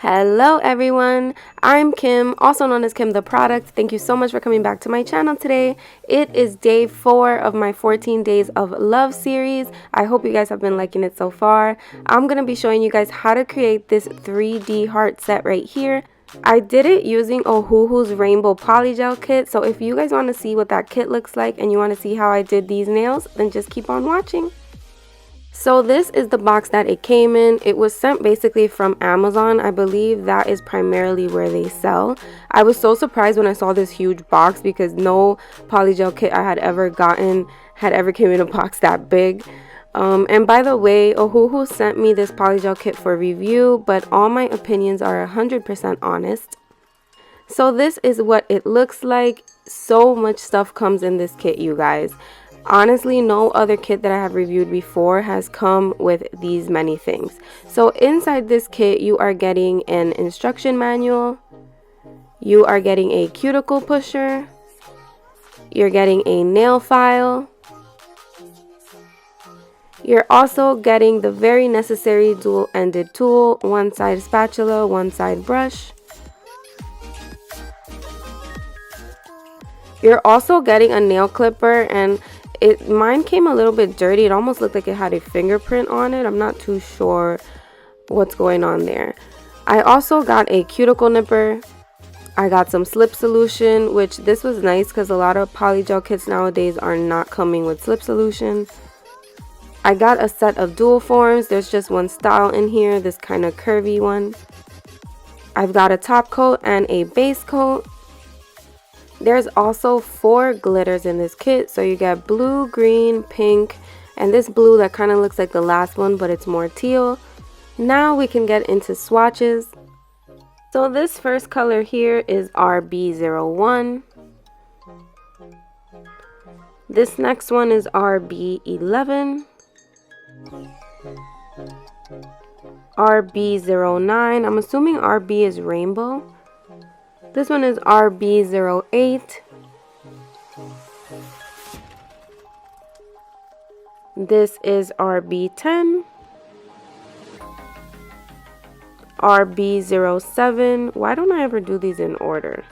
Hello everyone, I'm Kim, also known as Kim the Product. Thank you so much for coming back to my channel today. It is day 4 of my 14 Days of Love series. I hope you guys have been liking it so far. I'm going to be showing you guys how to create this 3D heart set right here. I did it using Ohuhu's Rainbow Polygel kit, so if you guys want to see what that kit looks like and you want to see how I did these nails, then just keep on watching. So this is the box that it came in. It was sent basically from Amazon. I believe that is primarily where they sell. I was so surprised when I saw this huge box because no polygel kit I had ever gotten had ever came in a box that big. And by the way, Ohuhu sent me this polygel kit for review, but all my opinions are 100% honest. So this is what it looks like. So much stuff comes in this kit, you guys. Honestly, no other kit that I have reviewed before has come with these many things. So inside this kit, you are getting an instruction manual, you are getting a cuticle pusher, you're getting a nail file, you're also getting the very necessary dual-ended tool, one side spatula, one side brush. You're also getting a nail clipper, and mine came a little bit dirty. It almost looked like it had a fingerprint on it. I'm not too sure what's going on there. I also got a cuticle nipper. I got some slip solution, which this was nice because a lot of polygel kits nowadays are not coming with slip solution. I got a set of dual forms. There's just one style in here, this kind of curvy one. I've got a top coat and a base coat. There's also 4 glitters in this kit, so you get blue, green, pink, and this blue that kind of looks like the last one, but it's more teal. Now we can get into swatches. So this first color here is RB01. This next one is RB11. RB09. I'm assuming RB is rainbow. This one is RB08. This is RB10. RB07. Why don't I ever do these in order?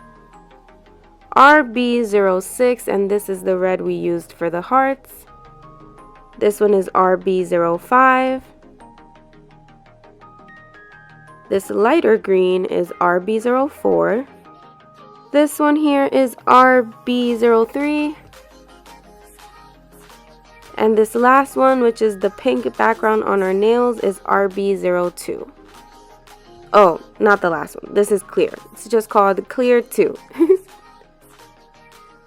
RB06, and this is the red we used for the hearts. This one is RB05. This lighter green is RB04. This one here is RB03. And this last one, which is the pink background on our nails, is RB02. Oh, not the last one. This is clear. It's just called Clear 2.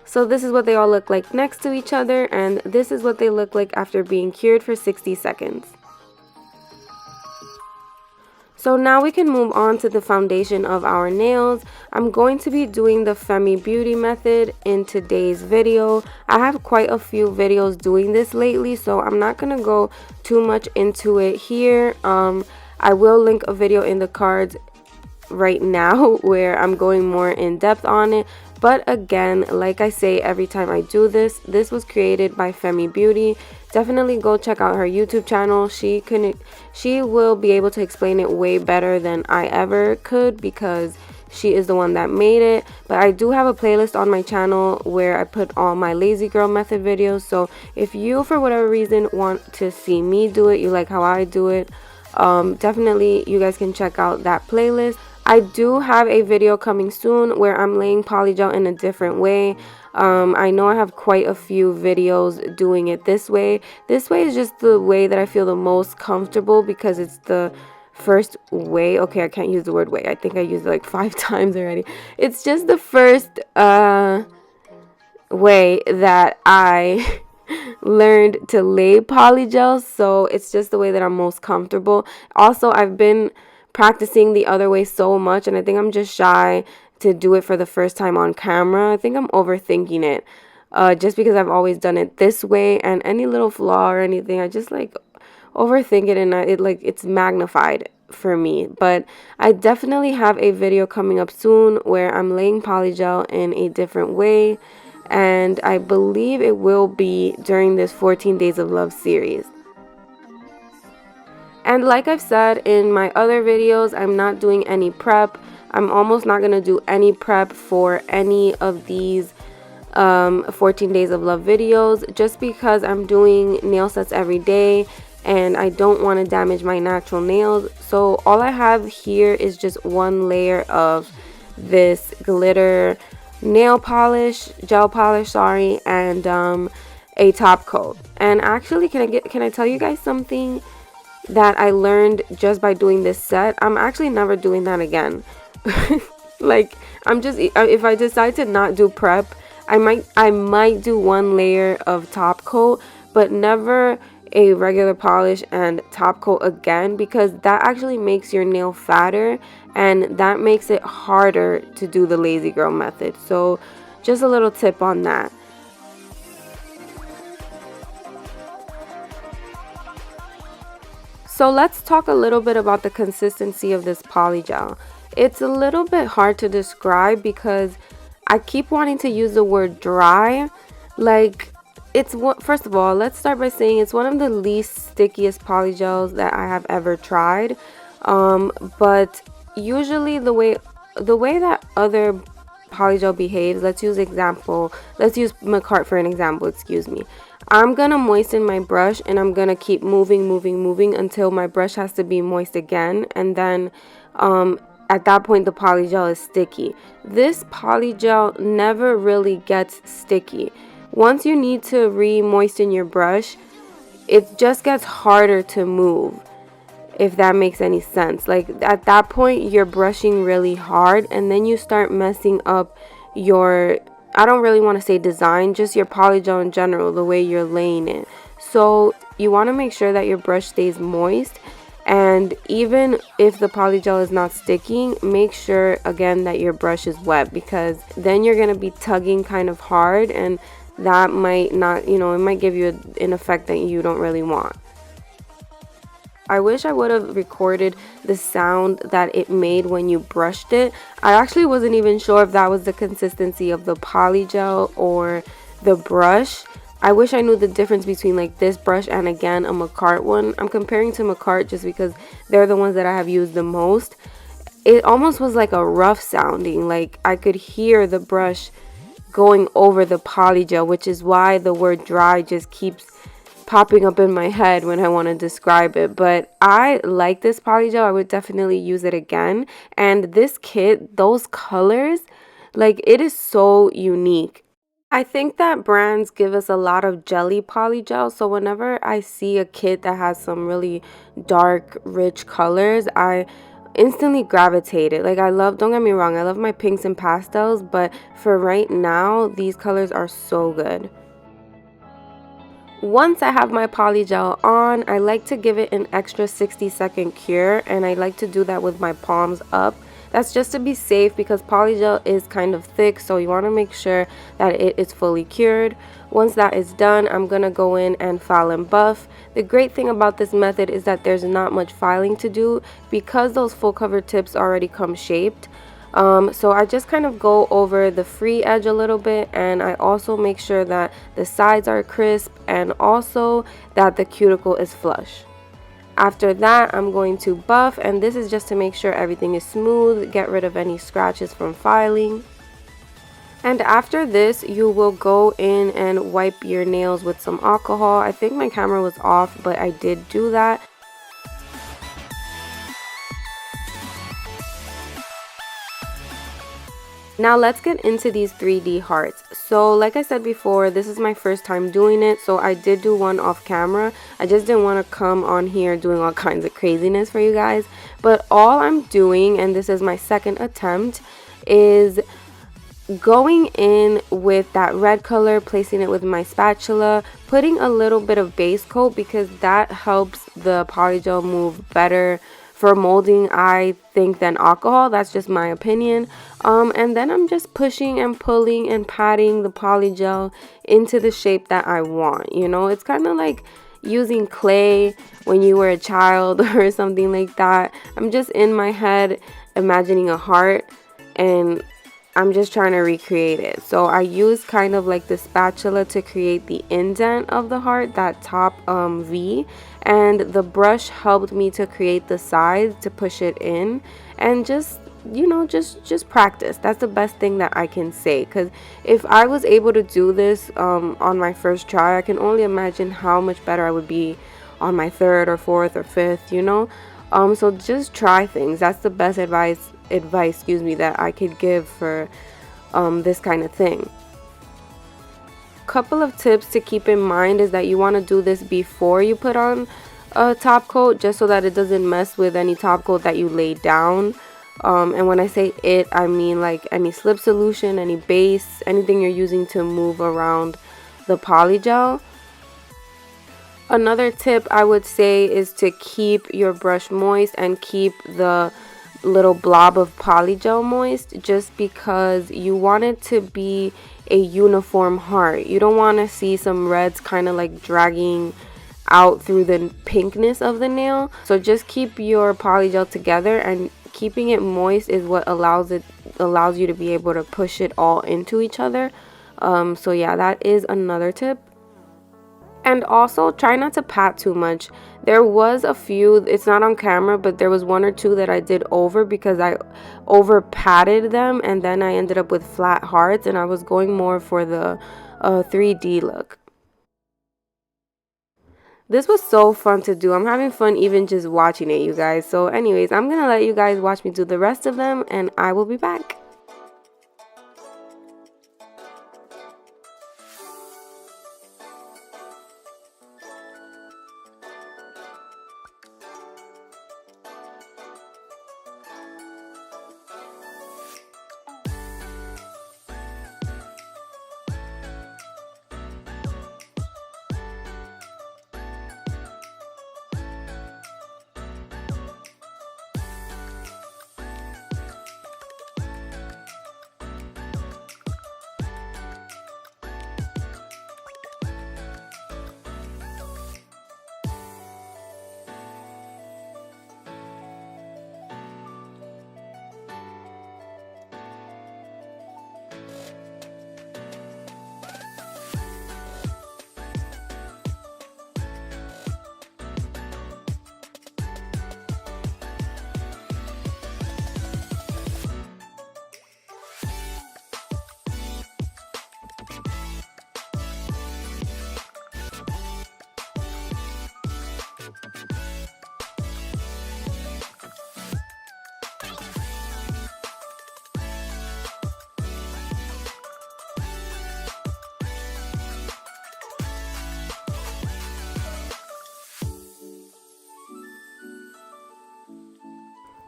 So this is what they all look like next to each other, and this is what they look like after being cured for 60 seconds. So now we can move on to the foundation of our nails. I'm going to be doing the Femi Beauty method in today's video. I have quite a few videos doing this lately, so I'm not going to go too much into it here. I will link a video in the cards right now where I'm going more in depth on it. But again, like I say every time I do this, this was created by Femi Beauty. Definitely go check out her YouTube channel. She will be able to explain it way better than I ever could because she is the one that made it. But I do have a playlist on my channel where I put all my lazy girl method videos. So if you, for whatever reason, want to see me do it, you like how I do it, definitely you guys can check out that playlist. I do have a video coming soon where I'm laying polygel in a different way. I know I have quite a few videos doing it this way. This way is just the way that I feel the most comfortable because it's the first way. Okay, I can't use the word way. I think I used it like 5 times already. It's just the first way that I learned to lay polygel. So it's just the way that I'm most comfortable. Also, I've been practicing the other way so much, and I think I'm just shy to do it for the first time on camera. I think I'm overthinking it just because I've always done it this way, and any little flaw or anything I just like overthink it, and it's magnified for me. But I definitely have a video coming up soon where I'm laying polygel in a different way, and I believe it will be during this 14 Days of Love series. And like I've said in my other videos, I'm not doing any prep. I'm almost not going to do any prep for any of these 14 days of love videos, just because I'm doing nail sets every day and I don't want to damage my natural nails. So all I have here is just one layer of this glitter nail polish, gel polish, sorry, and a top coat. And actually, can I tell you guys something that I learned just by doing this set? I'm actually never doing that again. Like, I'm just, if I decide to not do prep, I might do one layer of top coat, but never a regular polish and top coat again, because that actually makes your nail fatter and that makes it harder to do the lazy girl method. So just a little tip on that. So let's talk a little bit about the consistency of this polygel. It's a little bit hard to describe because I keep wanting to use the word dry. Like, it's what, first of all, let's start by saying it's one of the least stickiest polygels that I have ever tried. But usually the way that other polygel behaves, let's use Macart for an example, excuse me. I'm gonna moisten my brush and I'm gonna keep moving until my brush has to be moist again, and then at that point the polygel is sticky. This polygel never really gets sticky. Once you need to re-moisten your brush, it just gets harder to move, if that makes any sense. Like, at that point you're brushing really hard and then you start messing up your, I don't really want to say design, just your polygel in general, the way you're laying it. So you want to make sure that your brush stays moist, and even if the polygel is not sticking, make sure again that your brush is wet, because then you're going to be tugging kind of hard and that might not, it might give you an effect that you don't really want. I wish I would have recorded the sound that it made when you brushed it. I actually wasn't even sure if that was the consistency of the polygel or the brush. I wish I knew the difference between like this brush and again a Macart one. I'm comparing to Macart just because they're the ones that I have used the most. It almost was like a rough sounding, like I could hear the brush going over the polygel, which is why the word dry just keeps popping up in my head when I want to describe it. But I like this polygel. I would definitely use it again. And this kit, those colors, like, it is so unique. I think that brands give us a lot of jelly polygel, so whenever I see a kit that has some really dark, rich colors, I instantly gravitated. Like, I love, don't get me wrong, I love my pinks and pastels, but for right now, these colors are so good. Once I have my polygel on, I like to give it an extra 60-second cure, and I like to do that with my palms up. That's just to be safe because polygel is kind of thick, so you want to make sure that it is fully cured. Once that is done, I'm going to go in and file and buff. The great thing about this method is that there's not much filing to do because those full cover tips already come shaped. So I just kind of go over the free edge a little bit, and I also make sure that the sides are crisp and also that the cuticle is flush. After that, I'm going to buff, and this is just to make sure everything is smooth, get rid of any scratches from filing. And after this, you will go in and wipe your nails with some alcohol. I think my camera was off, but I did do that. Now let's get into these 3D hearts. So like I said before, this is my first time doing it, so I did do one off camera. I just didn't want to come on here doing all kinds of craziness for you guys. But all I'm doing, and this is my second attempt, is going in with that red color, placing it with my spatula, putting a little bit of base coat because that helps the polygel move better for molding, I think, than alcohol. That's just my opinion. And then I'm just pushing and pulling and patting the polygel into the shape that I want. You know, it's kind of like using clay when you were a child or something like that. I'm just in my head imagining a heart, and I'm just trying to recreate it. So I used kind of like the spatula to create the indent of the heart, that top V, and the brush helped me to create the sides to push it in. And just, you know, just practice. That's the best thing that I can say, because if I was able to do this on my first try, I can only imagine how much better I would be on my third or fourth or fifth, you know. So just try things. That's the best advice, excuse me, that I could give for this kind of thing. Couple of tips to keep in mind is that you want to do this before you put on a top coat, just so that it doesn't mess with any top coat that you lay down. And when I say it, I mean like any slip solution, any base, anything you're using to move around the polygel. Another tip I would say is to keep your brush moist and keep the little blob of polygel moist, just because you want it to be a uniform heart. You don't want to see some reds kind of like dragging out through the pinkness of the nail. So just keep your polygel together, and keeping it moist is what allows you to be able to push it all into each other. So yeah, that is another tip. And also try not to pat too much. There was a few, it's not on camera, but there was one or two that I did over because I over patted them, and then I ended up with flat hearts, and I was going more for the 3D look. This was so fun to do. I'm having fun even just watching it, you guys. So anyways, I'm gonna let you guys watch me do the rest of them, and I will be back.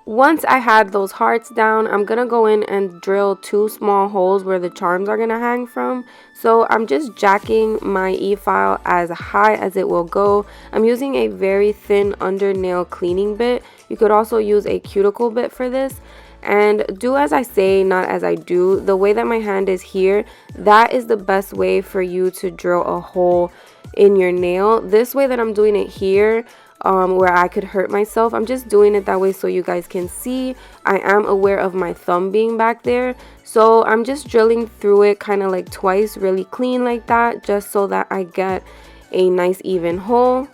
Once I had those hearts down, I'm gonna go in and drill 2 small holes where the charms are gonna hang from. So I'm just jacking my e-file as high as it will go. I'm using a very thin under nail cleaning bit. You could also use a cuticle bit for this. And do as I say, not as I do. The way that my hand is here, that is the best way for you to drill a hole in your nail. This way that I'm doing it here, where I could hurt myself, I'm just doing it that way so you guys can see. I am aware of my thumb being back there, so I'm just drilling through it kind of like twice, really clean like that, just so that I get a nice even hole.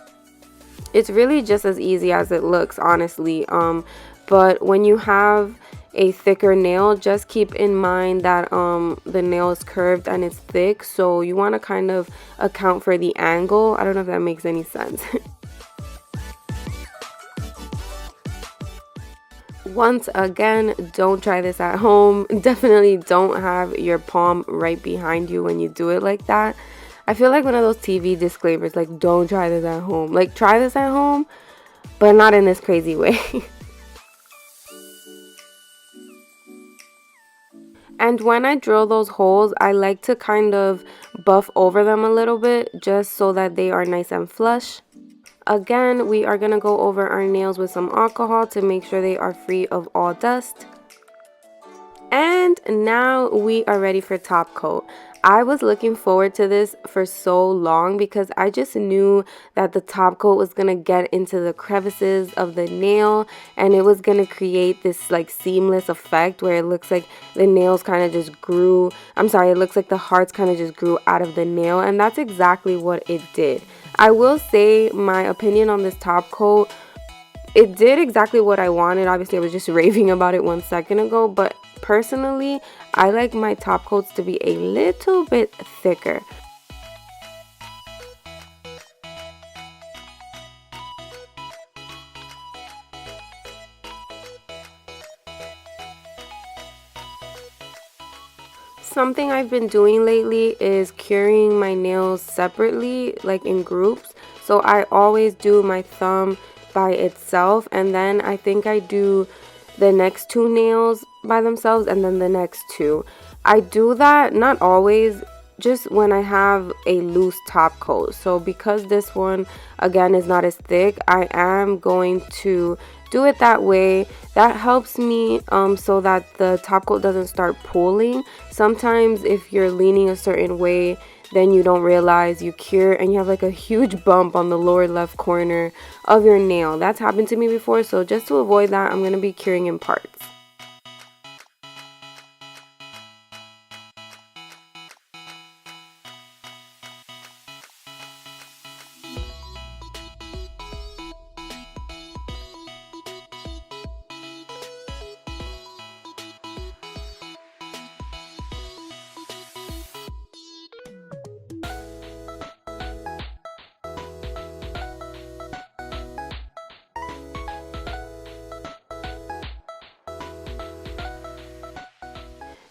It's really just as easy as it looks, honestly. But when you have a thicker nail, just keep in mind that the nail is curved and it's thick, so you want to kind of account for the angle. I don't know if that makes any sense. Once again, don't try this at home. Definitely don't have your palm right behind you when you do it like that. I feel like one of those TV disclaimers, like, don't try this at home. Like, try this at home, but not in this crazy way. And when I drill those holes, I like to kind of buff over them a little bit, just so that they are nice and flush. Again, we are going to go over our nails with some alcohol to make sure they are free of all dust. And now we are ready for top coat. I was looking forward to this for so long because I just knew that the top coat was going to get into the crevices of the nail and it was going to create this like seamless effect where it looks like the nails kind of just grew. It looks like the hearts kind of just grew out of the nail, and that's exactly what it did. I will say my opinion on this top coat, it did exactly what I wanted. Obviously, I was just raving about it 1 second ago, but personally, I like my top coats to be a little bit thicker. Something I've been doing lately is curing my nails separately, like in groups. So I always do my thumb by itself, and then I think I do the next 2 nails by themselves and then the next 2. I do that not always, just when I have a loose top coat. So because this one again is not as thick, I am going to do it that way. That helps me so that the top coat doesn't start pooling. Sometimes if you're leaning a certain way, then you don't realize you cure and you have like a huge bump on the lower left corner of your nail. That's happened to me before, so just to avoid that, I'm going to be curing in parts.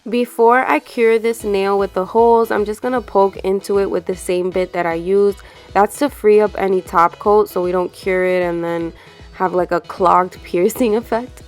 Before I cure this nail with the holes, I'm just going to poke into it with the same bit that I used. That's to free up any top coat so we don't cure it and then have like a clogged piercing effect.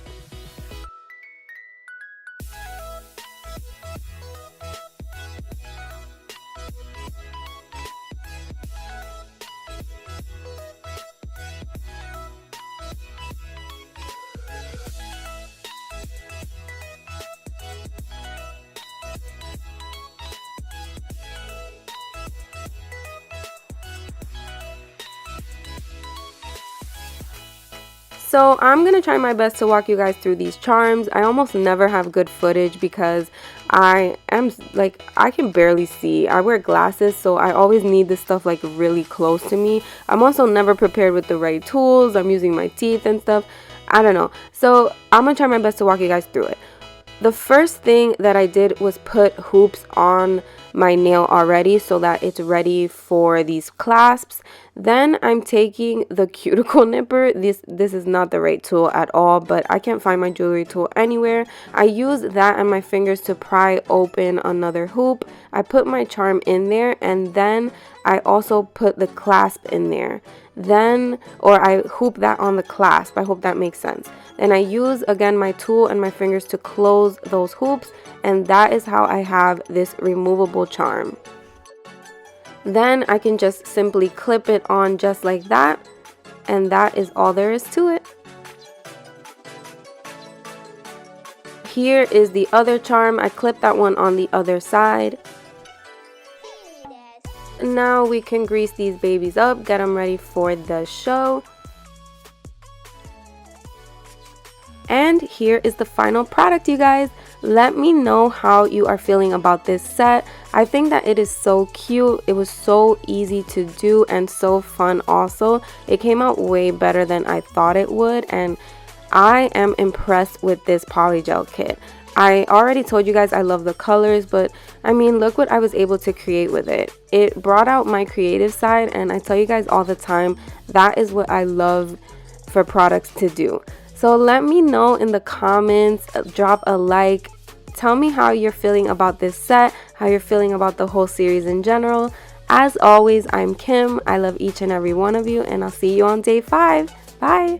So I'm going to try my best to walk you guys through these charms. I almost never have good footage because I can barely see. I wear glasses, so I always need this stuff like really close to me. I'm also never prepared with the right tools. I'm using my teeth and stuff. I don't know. So I'm going to try my best to walk you guys through it. The first thing that I did was put hoops on my nail already so that it's ready for these clasps. Then I'm taking the cuticle nipper. This is not the right tool at all, but I can't find my jewelry tool anywhere. I use that and my fingers to pry open another hoop. I put my charm in there, and then I also put the clasp in there. Or I hoop that on the clasp. I hope that makes sense. Then I use again my tool and my fingers to close those hoops, and that is how I have this removable charm. Then I can just simply clip it on just like that, and that is all there is to it. Here is the other charm. I clipped that one on the other side. Now we can grease these babies up, get them ready for the show. And here is the final product, you guys. Let me know how you are feeling about this set. I think that it is so cute. It was so easy to do and so fun also. It came out way better than I thought it would, and I am impressed with this polygel kit. I already told you guys I love the colors, but I mean, look what I was able to create with it. It brought out my creative side, and I tell you guys all the time, that is what I love for products to do. So let me know in the comments, drop a like, tell me how you're feeling about this set, how you're feeling about the whole series in general. As always, I'm Kim. I love each and every one of you, and I'll see you on day 5. Bye!